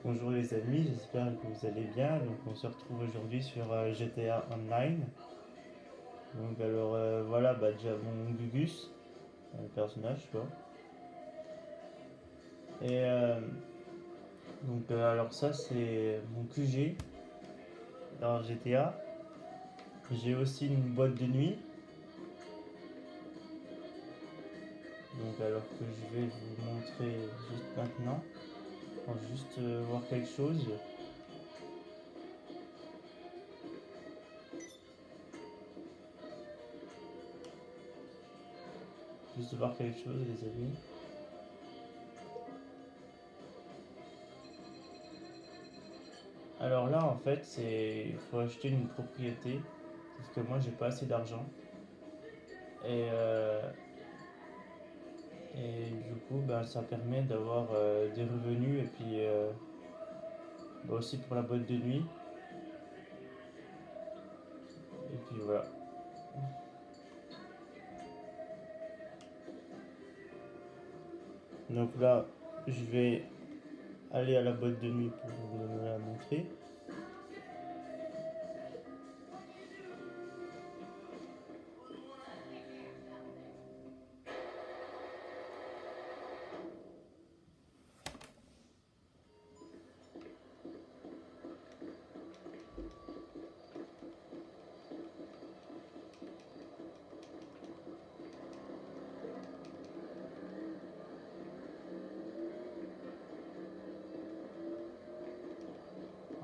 Bonjour les amis, j'espère que vous allez bien. Donc on se retrouve aujourd'hui sur GTA Online. Donc alors voilà, déjà mon Gugus, le personnage quoi. Et alors ça c'est mon QG dans GTA. J'ai aussi une boîte de nuit. Donc alors que je vais vous montrer juste maintenant. On va juste voir quelque chose. Juste voir quelque chose les amis. Alors là en fait il faut acheter une propriété. Sauf que moi j'ai pas assez d'argent. Et, euh, et du coup, ça permet d'avoir des revenus et puis aussi pour la boîte de nuit. Et puis voilà. Donc là, je vais aller à la boîte de nuit pour vous la montrer.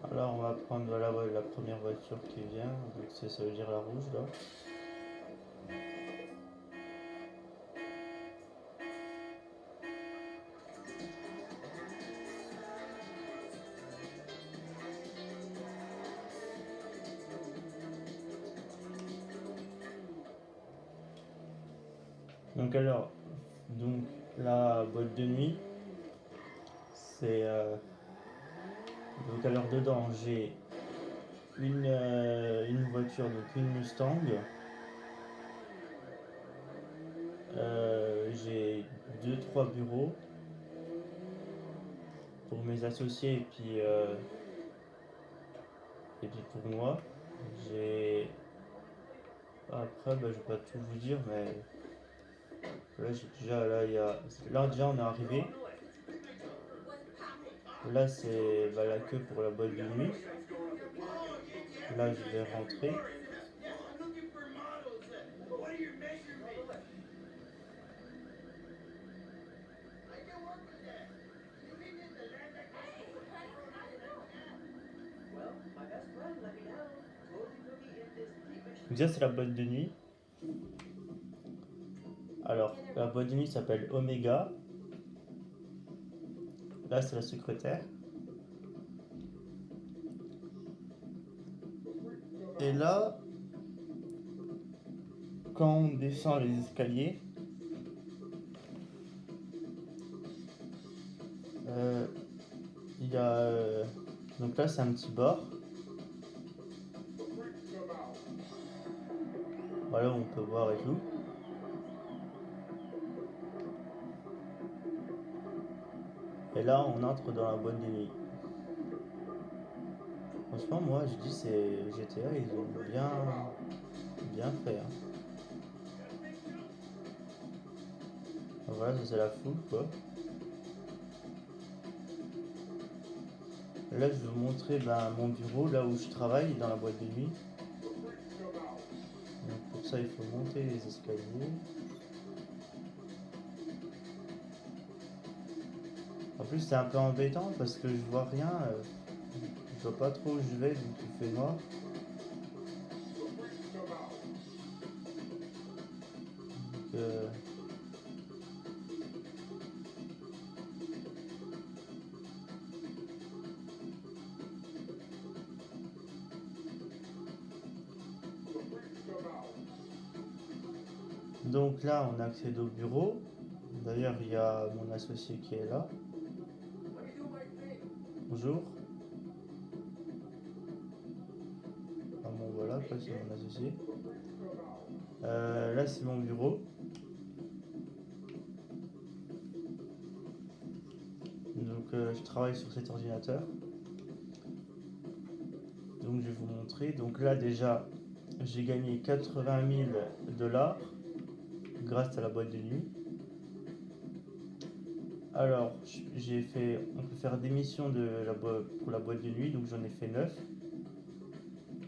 Alors on va prendre voilà, ouais, la première voiture qui vient. Donc ça veut dire la rouge là. Donc alors, donc la boîte de nuit, c'est donc alors dedans j'ai une voiture, donc une Mustang. J'ai deux trois bureaux pour mes associés et puis pour moi. J'ai après je vais pas tout vous dire mais là j'ai déjà là il y a là déjà on est arrivé. Là c'est la queue pour la boîte de nuit. Là je vais rentrer. Donc ça c'est la boîte de nuit. Alors la boîte de nuit s'appelle Omega. Là c'est la secrétaire. Et là quand on descend les escaliers, euh, il y a donc là c'est un petit bar. Voilà, on peut voir et tout. Et là, on entre dans la boîte de nuit. Franchement, moi, je dis c'est GTA, ils ont bien fait. Hein. Voilà, ça c'est la foule, quoi. Là, je vais vous montrer mon bureau, là où je travaille, dans la boîte de nuit. Donc pour ça, il faut monter les escaliers. En plus, c'est un peu embêtant parce que je vois rien. Je vois pas trop où je vais, donc il fait noir. Donc, donc là, on accède au bureau. D'ailleurs, il y a mon associé qui est là. Bonjour. Ah bon, voilà, quoi, c'est mon associé. Là, c'est mon bureau. Donc, je je travaille sur cet ordinateur. Donc je vais vous montrer. Donc là déjà, j'ai gagné 80 000 dollars grâce à la boîte de nuit. Alors, on peut faire des missions pour la boîte de nuit, donc j'en ai fait 9.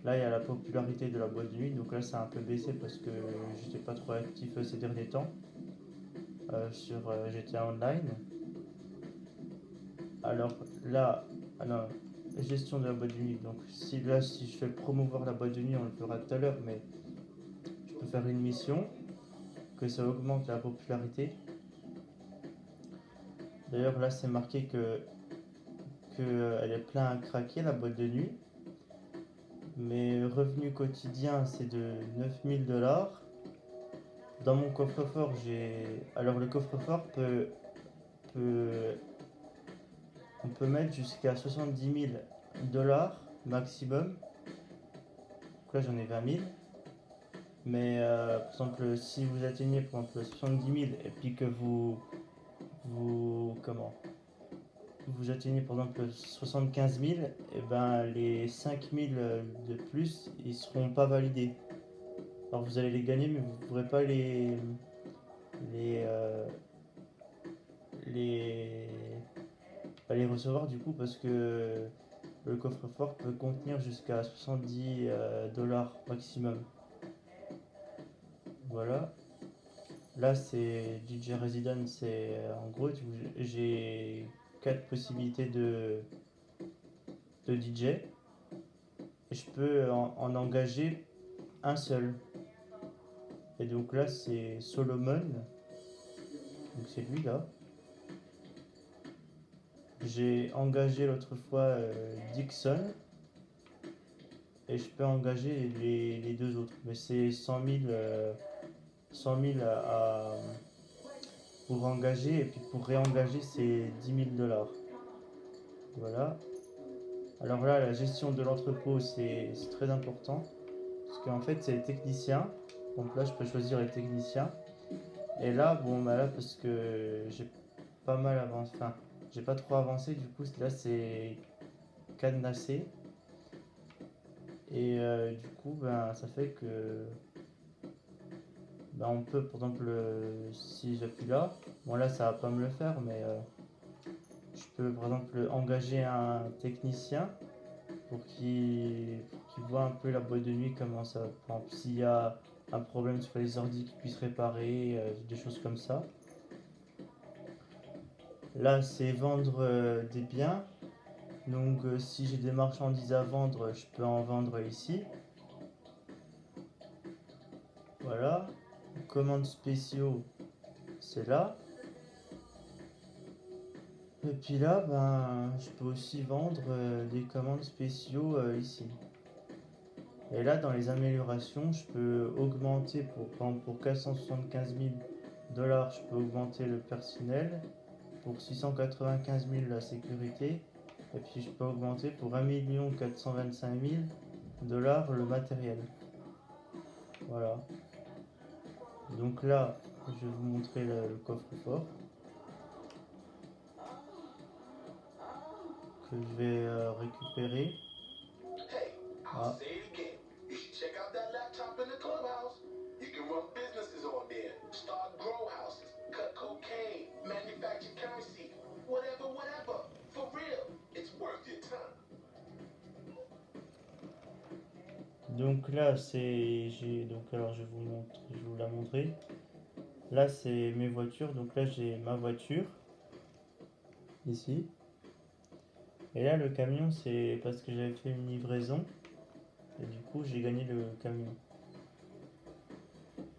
Là, il y a la popularité de la boîte de nuit, donc là, ça a un peu baissé parce que j'étais pas trop actif ces derniers temps sur GTA Online. Alors là, gestion de la boîte de nuit. Donc si je fais promouvoir la boîte de nuit, on le fera tout à l'heure, mais je peux faire une mission que ça augmente la popularité. D'ailleurs là, c'est marqué que elle est plein à craquer la boîte de nuit. Mes revenus quotidiens, c'est de 9000 dollars. Dans mon coffre-fort, alors le coffre-fort on peut mettre jusqu'à 70 000 dollars maximum. Donc là, j'en ai 20 000. Mais par exemple, si vous atteignez par exemple 70 000 et puis que vous atteignez par exemple 75 000, et ben les 5 000 de plus, ils seront pas validés. Alors vous allez les gagner, mais vous ne pourrez pas les, euh, les, les recevoir du coup parce que le coffre-fort peut contenir jusqu'à 70 dollars maximum. Voilà. Là, c'est DJ Resident, c'est en gros, j'ai 4 possibilités de DJ et je peux en engager un seul. Et donc là, c'est Solomon, donc c'est lui là. J'ai engagé l'autre fois Dixon et je peux engager les deux autres, mais c'est 100 000 pour engager et puis pour réengager, c'est 10 000 dollars. Voilà. Alors là, la gestion de l'entrepôt, c'est très important. Parce qu'en fait, c'est les techniciens. Donc là, je peux choisir les techniciens. Et là, bon, bah là, parce que j'ai pas mal avancé. Enfin, j'ai pas trop avancé. Du coup, là, c'est cadenassé. Et du coup, ben, ça fait que. Ben, on peut, par exemple, si j'appuie là. Bon, là, ça va pas me le faire, mais je peux, par exemple, engager un technicien pour qu'il voit un peu la boîte de nuit, comment ça. Par exemple, s'il y a un problème sur les ordi qu'il puisse réparer, des choses comme ça. Là, c'est vendre des biens. Donc, si j'ai des marchandises à vendre, je peux en vendre ici. Voilà. Commandes spéciaux, c'est là. Et puis là, ben, je peux aussi vendre des commandes spéciaux ici. Et là, dans les améliorations, je peux augmenter pour 475 000 dollars, je peux augmenter le personnel. Pour 695 000 la sécurité. Et puis je peux augmenter pour 1 425 000 dollars le matériel. Voilà. Donc là, je vais vous montrer le coffre-fort que je vais récupérer. Ah. Donc là, alors je vais vous la montrer. Là, c'est mes voitures. Donc là, j'ai ma voiture ici. Et là, le camion, c'est parce que j'avais fait une livraison. Et du coup, j'ai gagné le camion.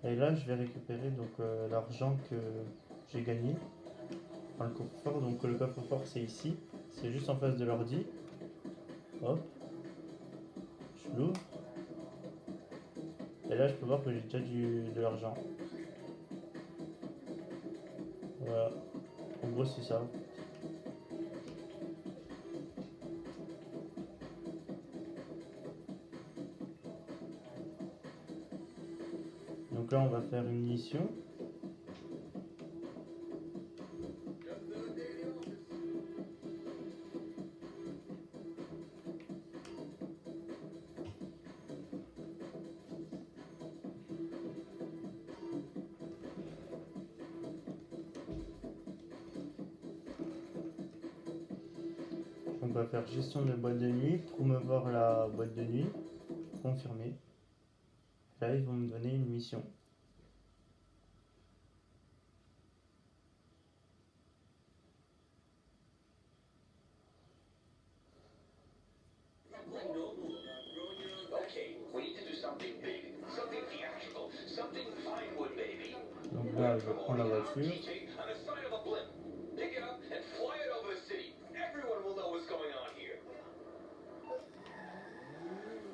Et là, je vais récupérer donc l'argent que j'ai gagné dans le coffre-fort. Donc le coffre-fort, c'est ici. C'est juste en face de l'ordi. Hop. Je l'ouvre. Et là, je peux voir que j'ai déjà de l'argent. Voilà. En gros, c'est ça. Donc là, on va faire une mission. on va faire gestion de boîte de nuit, promouvoir la boîte de nuit, confirmer. Là, ils vont me donner une mission. Donc là, je prends la voiture.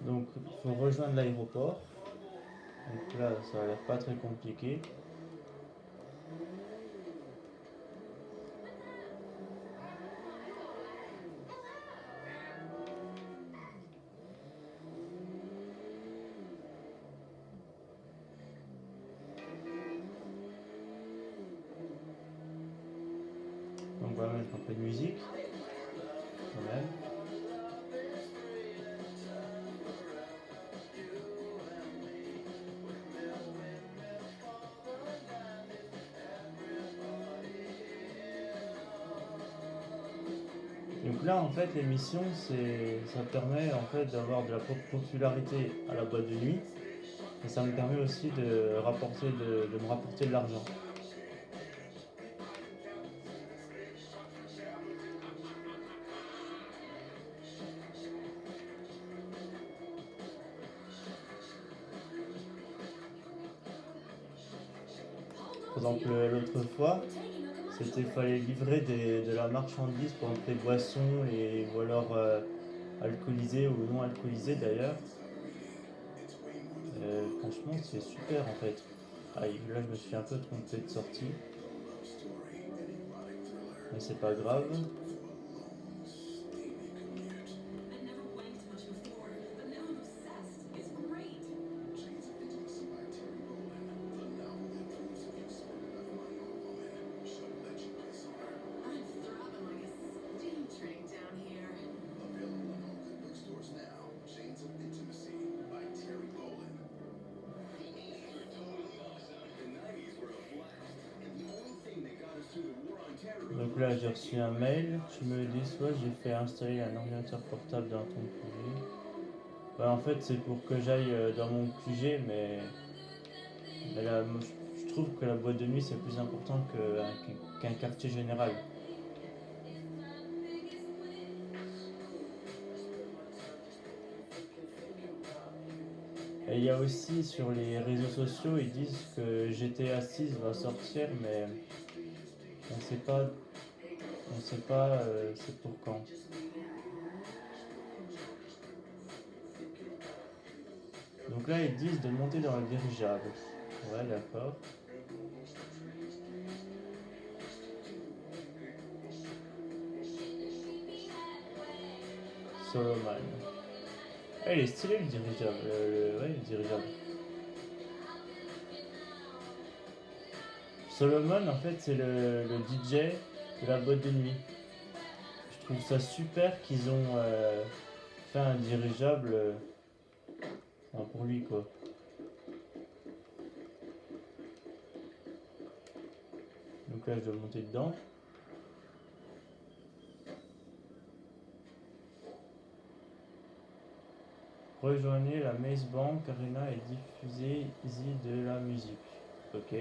Donc, il faut rejoindre l'aéroport. Donc là, ça a l'air pas très compliqué. Donc on va mettre un peu de musique, quand même. Donc là, en fait, l'émission, ça permet en fait d'avoir de la popularité à la boîte de nuit, et ça me permet aussi de me rapporter de l'argent. Par exemple, l'autre fois, c'était fallait livrer de la marchandise pour les boissons ou alors alcoolisées ou non alcoolisées d'ailleurs. Franchement, c'est super en fait. Ah, là, je me suis un peu trompé de sortie, mais c'est pas grave. Donc là, j'ai reçu un mail. Tu me dis soit j'ai fait installer un ordinateur portable dans ton QG. Bah, en fait, c'est pour que j'aille dans mon QG, mais là, moi, je trouve que la boîte de nuit c'est plus important qu'un quartier général. Et il y a aussi sur les réseaux sociaux, ils disent que GTA 6 va sortir, mais on sait pas, on sait pas c'est pour quand. Donc là, ils disent de monter dans le dirigeable. Ouais, d'accord. Solomon. Ah, il est stylé le dirigeable. Ouais, le dirigeable. Solomon, en fait, c'est le DJ de la boîte de nuit. Je trouve ça super qu'ils ont fait un dirigeable pour lui, quoi. Donc là, je dois monter dedans. Rejoignez la Maze Bank Arena et diffusez-y de la musique. Ok.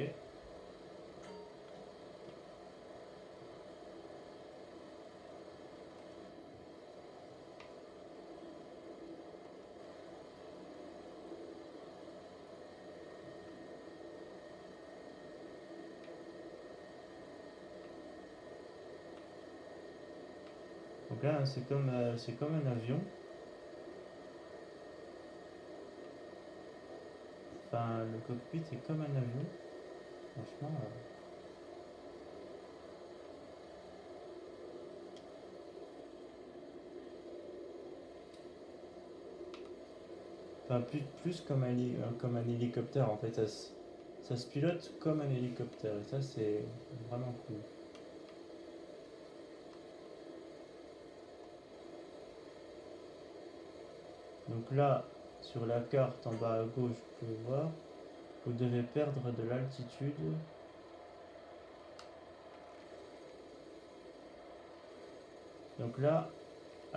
Donc là, c'est comme un avion. Enfin, le cockpit est comme un avion. Franchement. Enfin, plus comme un hélicoptère en fait. Ça se pilote comme un hélicoptère et ça, c'est vraiment cool. Donc là, sur la carte en bas à gauche, vous pouvez voir, vous devez perdre de l'altitude. Donc là,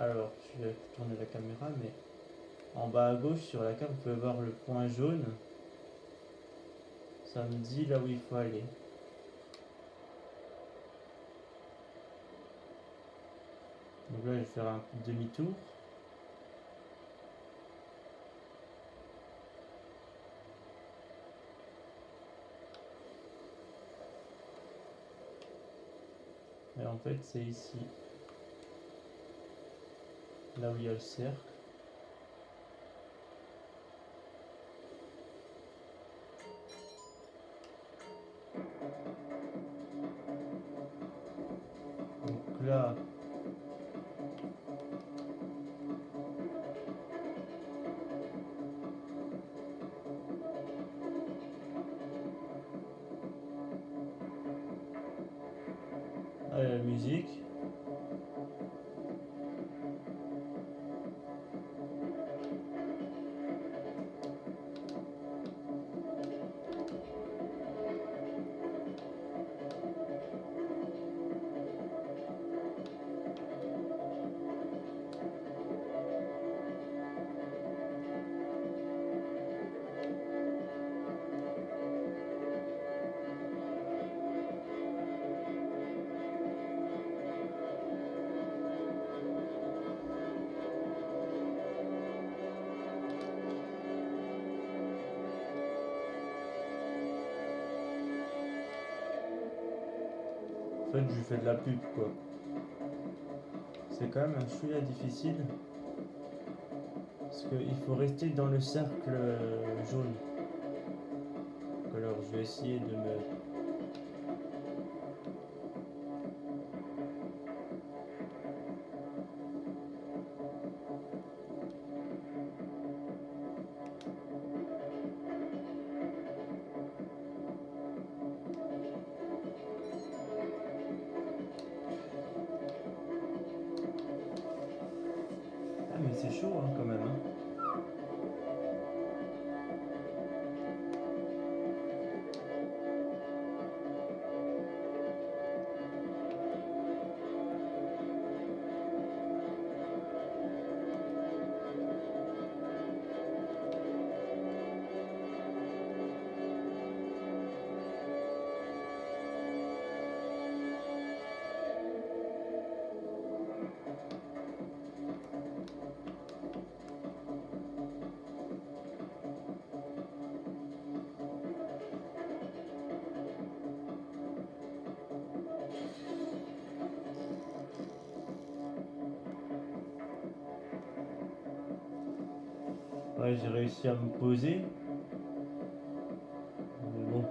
Alors, je vais tourner la caméra, mais en bas à gauche sur la carte, vous pouvez voir le point jaune. Ça me dit là où il faut aller. Donc là, je vais faire un demi-tour. Et en fait, c'est ici. Là où il y a le cercle. Donc là, la musique. En fait, je lui fais de la pub, quoi. C'est quand même un chouïa difficile. Parce qu'il faut rester dans le cercle jaune. Alors, je vais essayer de me... Ah, mais c'est chaud, hein, quand même, hein. Ouais, j'ai réussi à me poser. Mais bon.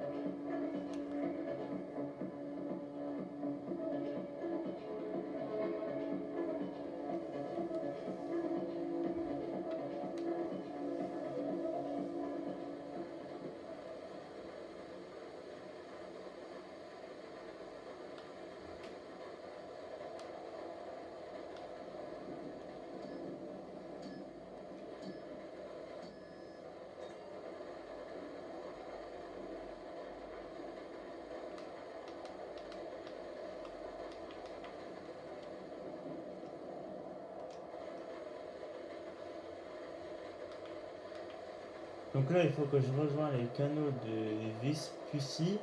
Donc là, il faut que je rejoigne les canaux de Vespucci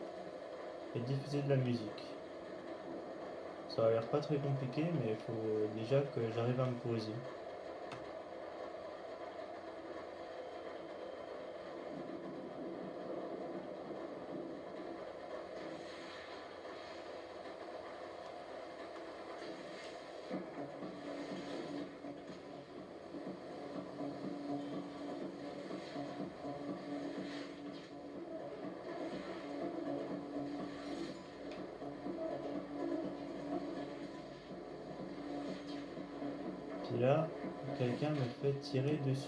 et diffuser de la musique. Ça a l'air pas très compliqué, mais il faut déjà que j'arrive à me poser. Puis là, quelqu'un me fait tirer dessus.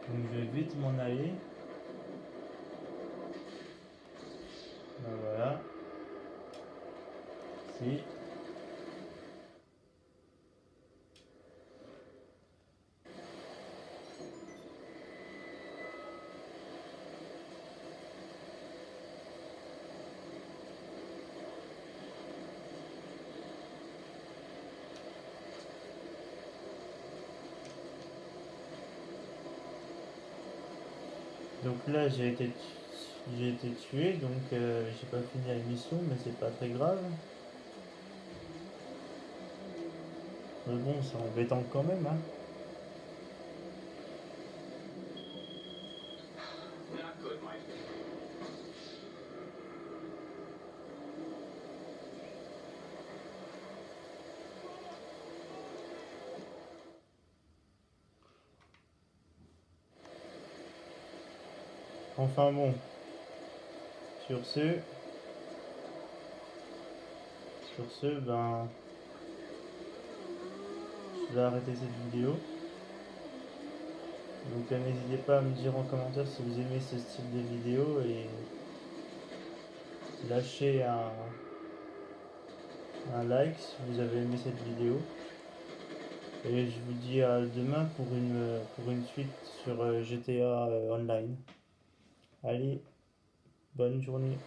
Donc je vais vite m'en aller. Ben voilà. Si. Donc là, j'ai été tué, donc j'ai pas fini la mission, mais c'est pas très grave. Mais bon, c'est embêtant quand même, hein. Enfin bon, sur ce, ben, je vais arrêter cette vidéo. Donc n'hésitez pas à me dire en commentaire si vous aimez ce style de vidéo et lâchez un like si vous avez aimé cette vidéo. Et je vous dis à demain pour une suite sur GTA Online. Allez, bonne journée.